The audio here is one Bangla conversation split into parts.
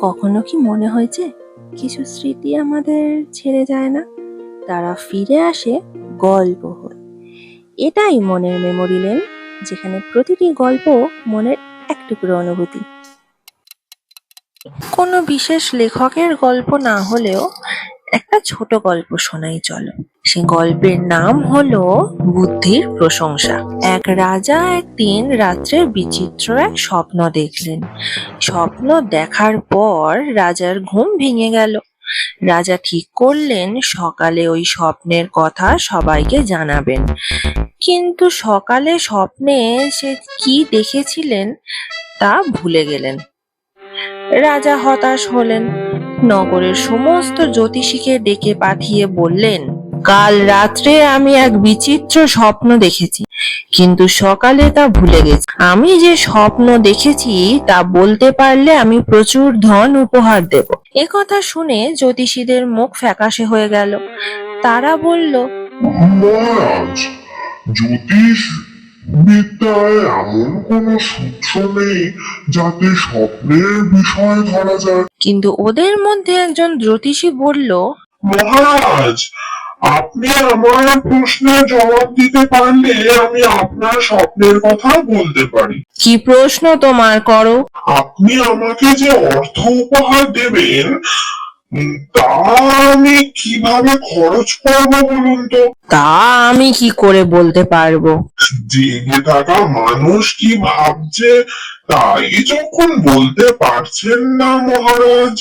কখনো কি মনে হয়েছে কিছু স্মৃতি আমাদের ছেড়ে যায় না, তারা ফিরে আসে গল্প হয়ে। এটাই মনের মেমোরি লেন, যেখানে প্রতিটি গল্প মনের এক টুকরো অনুভূতি। কোনো বিশেষ লেখকের গল্প না হলেও একটা ছোট গল্প শোনাই চলো। সে গল্পের নাম হলো বুদ্ধির প্রশংসা। এক রাজা একদিন রাত্রে বিচিত্র এক স্বপ্ন দেখলেন। স্বপ্ন দেখার পর রাজার ঘুম ভেঙে গেল। রাজা ঠিক করলেন সকালে ওই স্বপ্নের কথা সবাইকে জানাবেন। কিন্তু সকালে স্বপ্নে সে কি দেখেছিলেন তা ভুলে গেলেন। রাজা হতাশ হলেন। নগরের সমস্ত জ্যোতিষীকে ডেকে পাঠিয়ে বললেন, কাল রাত্রে আমি এক বিচিত্র স্বপ্ন দেখেছি, কিন্তু সকালে তা ভুলে গেছি। আমি যে স্বপ্ন দেখেছি তা বলতে পারলে আমি প্রচুর ধন উপহার দেব। একথা শুনে জ্যোতিষীদের মুখ ফ্যাকাশে হয়ে গেল। তারা বলল, মহারাজ, জ্যোতিষ বিদ্যায় এমন কোনো সূত্র নেই যাতে স্বপ্নের বিষয় ধরা যায়। কিন্তু ওদের মধ্যে একজন জ্যোতিষী বলল, মহারাজ, আপনি আমার প্রশ্নের জবাব দিতে পারলে আমি আপনার স্বপ্নের কথা বলতে পারি। কি প্রশ্ন তোমার, করো। আপনি আমাকে যে অর্থ উপহার দেবেন, তা আমি কিভাবে খরচ করবো বলুন তো? তা আমি কি করে বলতে পারবো? জেগে থাকা মানুষ কি ভাবছে তাই যখন বলতে পারছেন না মহারাজ,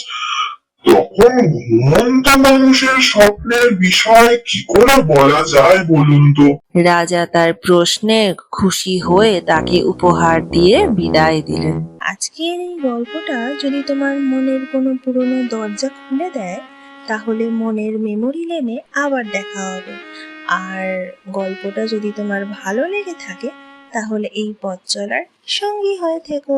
তখন ঘুমন্ত মানুষের স্বপ্নের বিষয় কি করে বলা যায় বলুন তো? রাজা তার প্রশ্নে খুশি হয়ে তাকে উপহার দিয়ে বিদায় দিলেন। আজকের এই গল্পটা যদি তোমার মনের কোনো পুরনো দরজা খুলে দেয়, তাহলে মনের মেমোরি লেনে আবার দেখা হবে। আর গল্পটা যদি তোমার ভালো লেগে থাকে, তাহলে এই পথ চলার সঙ্গী হয়ে থেকো।